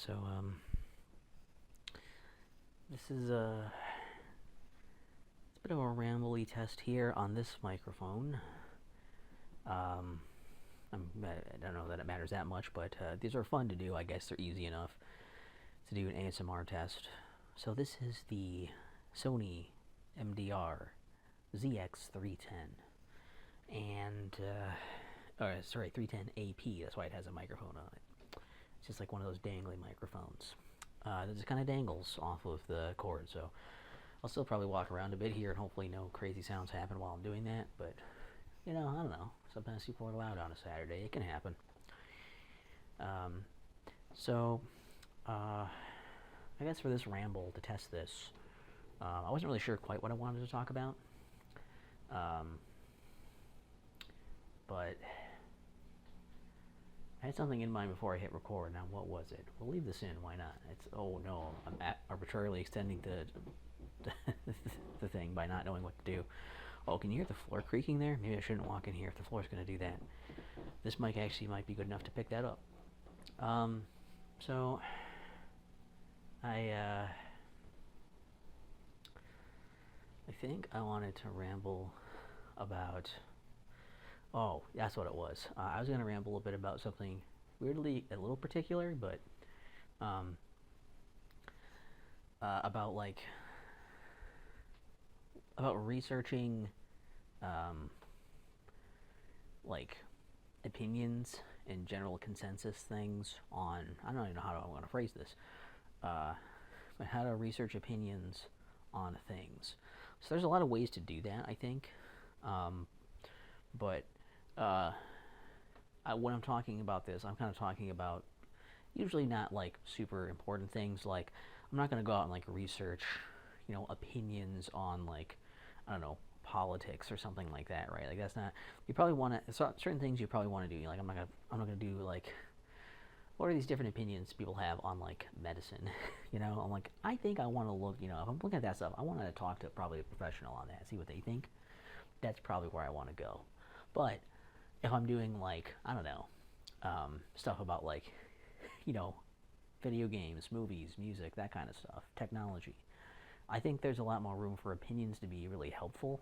So, this is a bit of a rambly test here on this microphone. I don't know that it matters that much, but these are fun to do. I guess they're easy enough to do an ASMR test. So this is the Sony MDR-ZX310, and sorry, 310AP. That's why it has a microphone on it. It's just like one of those dangly microphones. That just kind of dangles off of the cord. So I'll still probably walk around a bit here, and hopefully no crazy sounds happen while I'm doing that. But I don't know. Sometimes people are loud on a Saturday. It can happen. I guess for this ramble, to test this, I wasn't really sure quite what I wanted to talk about. But I had something in mind before I hit record. Now, what was it? We'll leave this in. Why not? Oh no, I'm arbitrarily extending the thing by not knowing what to do. Oh, can you hear the floor creaking there? Maybe I shouldn't walk in here if the floor's going to do that. This mic actually might be good enough to pick that up. So I think I wanted to ramble about. Oh, that's what it was. I was going to ramble a bit about something weirdly a little particular, but about researching like opinions and general consensus things on. I don't even know how I want to phrase this. But how to research opinions on things. So there's a lot of ways to do that, I think. But when I'm talking about this, I'm kind of talking about usually not like super important things. Like I'm not going to go out and like research, opinions on like, I don't know, politics or something like that, right? Like that's not. You probably want to certain things you probably want to do. Like I'm not gonna do like, what are these different opinions people have on like medicine? I'm like, I think I want to look. If I'm looking at that stuff, I want to talk to probably a professional on that, see what they think. That's probably where I want to go. But if I'm doing like, I don't know, stuff about like, video games, movies, music, that kind of stuff, technology, I think there's a lot more room for opinions to be really helpful.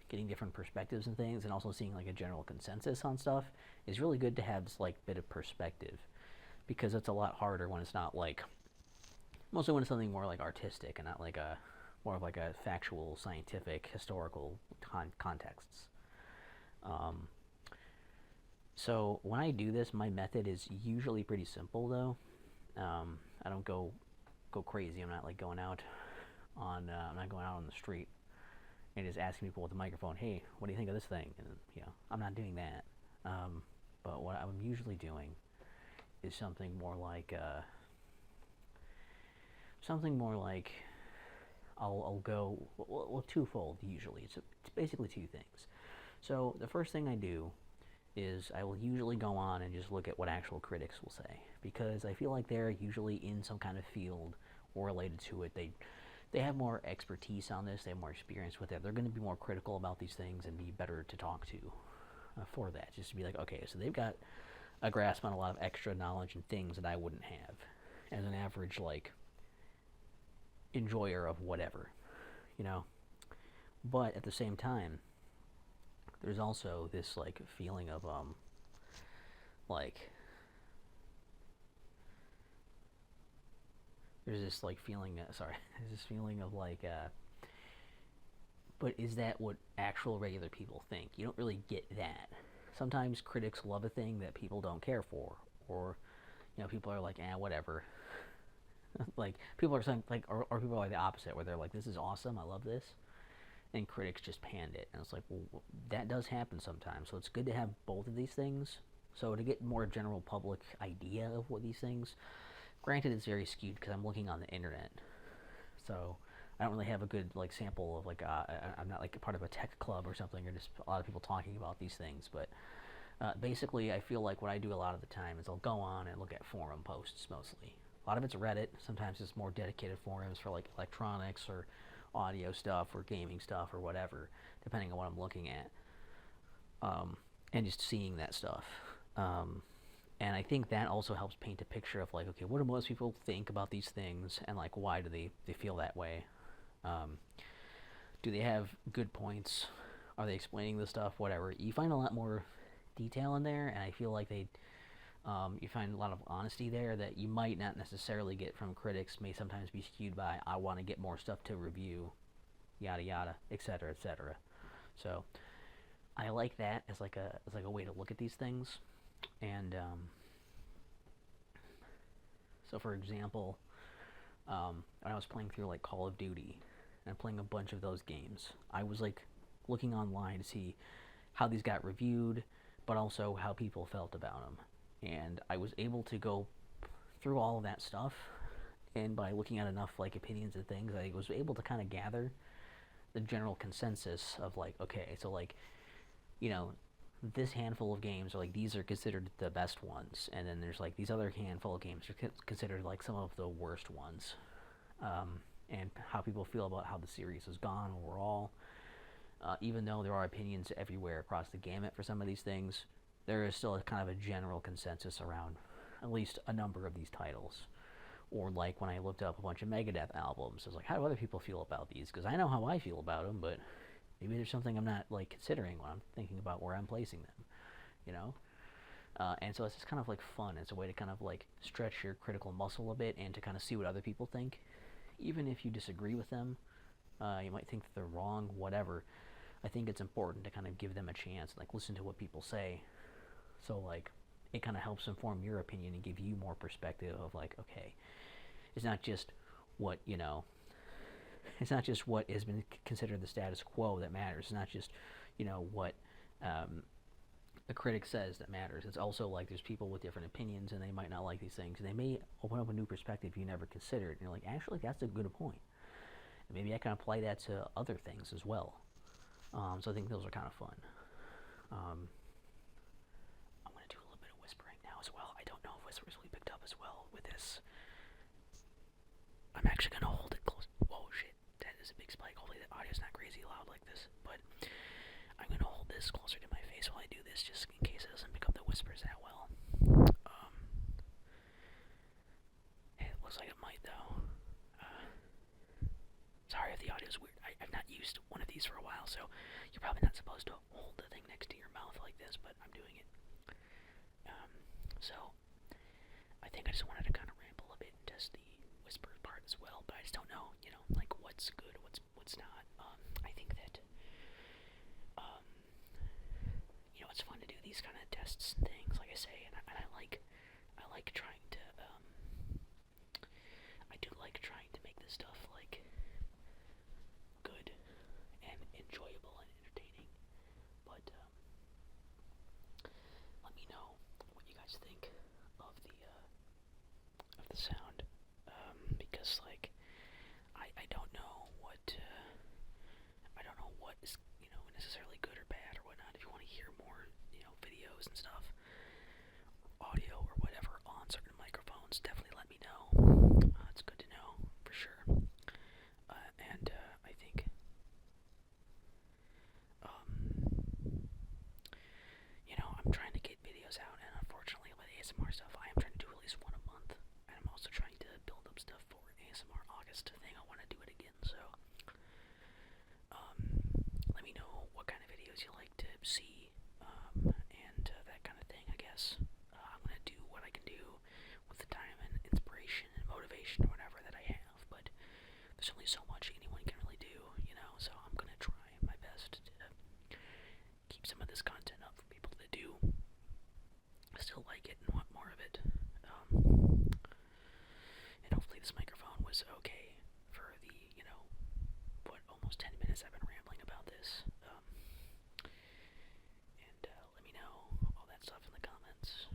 Getting different perspectives and things, and also seeing like a general consensus on stuff is really good to have this like bit of perspective, because it's a lot harder when it's not like, mostly when it's something more like artistic and not like more of like a factual, scientific, historical contexts. So when I do this, my method is usually pretty simple though. I don't go crazy. I'm not like going out on I'm not going out on the street and just asking people with the microphone, hey, what do you think of this thing? And I'm not doing that. But what I'm usually doing is something more like I'll go twofold usually. It's basically two things. So the first thing I do is I will usually go on and just look at what actual critics will say, because I feel like they're usually in some kind of field or related to it. They have more expertise on this. They have more experience with it. They're going to be more critical about these things and be better to talk to for that. Just to be like, okay, so they've got a grasp on a lot of extra knowledge and things that I wouldn't have as an average like enjoyer of whatever, But at the same time, there's also this like feeling of like there's this like feeling there's this feeling of like but is that what actual regular people think? You don't really get that. Sometimes critics love a thing that people don't care for, or people are like, whatever. Like people are saying like, or people are like the opposite, where they're like, this is awesome, I love this, and critics just panned it. And it's like, well, that does happen sometimes. So it's good to have both of these things. So to get more general public idea of what these things, granted it's very skewed because I'm looking on the internet, so I don't really have a good like sample of like I'm not like a part of a tech club or something, or just a lot of people talking about these things. But basically I feel like what I do a lot of the time is I'll go on and look at forum posts mostly. A lot of it's Reddit. Sometimes it's more dedicated forums for like electronics or audio stuff or gaming stuff or whatever, depending on what I'm looking at, and just seeing that stuff. And I think that also helps paint a picture of like, okay, what do most people think about these things, and like why do they feel that way? Um, do they have good points? Are they explaining the stuff? Whatever. You find a lot more detail in there, and I feel like you find a lot of honesty there that you might not necessarily get from critics. May sometimes be skewed by I want to get more stuff to review, yada yada, etc. etc. So I like that as like a way to look at these things. And so, for example, when I was playing through like Call of Duty and playing a bunch of those games, I was like looking online to see how these got reviewed, but also how people felt about them. And I was able to go through all of that stuff, and by looking at enough like opinions and things, I was able to kind of gather the general consensus of like, okay, so like, you know, this handful of games are like these are considered the best ones, and then there's like these other handful of games are considered like some of the worst ones, and how people feel about how the series has gone overall. Even though there are opinions everywhere across the gamut for some of these things, there is still a kind of a general consensus around at least a number of these titles. Or like when I looked up a bunch of Megadeth albums, I was like, how do other people feel about these? Because I know how I feel about them, but maybe there's something I'm not like considering when I'm thinking about where I'm placing them, you know? And so it's just kind of like fun. It's a way to kind of like stretch your critical muscle a bit and to kind of see what other people think. Even if you disagree with them, you might think that they're wrong, whatever. I think it's important to kind of give them a chance, like listen to what people say. So like it kind of helps inform your opinion and give you more perspective of like, okay, it's not just what, you know, it's not just what has been considered the status quo that matters. It's not just, you know, what a critic says that matters. It's also like there's people with different opinions and they might not like these things. And they may open up a new perspective you never considered. And you're like, actually, that's a good point. And maybe I can apply that to other things as well. So I think those are kind of fun. I'm going to do a little bit of whispering now as well. I don't know if whispers will be picked up as well with this. I'm actually going to hold it close. Whoa, shit. That is a big spike. Hopefully the audio's not crazy loud like this. But I'm going to hold this closer to my face while I do this just in case it doesn't pick up the whispers that well. It looks like it might, though. Sorry if the audio's weird. I've not used one of these for a while, so you're probably not supposed to hold the thing next to your mouth like this, but I'm doing it. So I think I just wanted to kind of ramble a bit and test the whisper part as well, but I just don't know, you know, like what's good, what's not. I think that, you know, it's fun to do these kind of tests and things, like I say, and I like trying to, I do like trying to make this stuff like good and enjoyable and entertaining. But let me know what you guys think of the sound, because like I don't know what is, you know, necessarily good or bad or whatnot. If you want to hear more, you know, videos and stuff, audio or whatever on certain microphones, definitely let me know. It's good to know for sure. And I think you know, I'm trying to get videos out, and unfortunately with ASMR stuff, I am trying to do at least one a month, and I'm also trying to build up stuff for ASMR August thing. I want to do it again, so let me know what kind of videos you like to see, and that kind of thing, I guess. I'm going to do what I can do with the time and inspiration and motivation or whatever that I have, but there's only so much anyone can really do, you know, so I'm going to try my best to keep some of this content up for people that do still like it and want more of it. And hopefully this microphone was okay for the, you know, what, almost 10 minutes I've been rambling about this. And let me know all that stuff in the comments.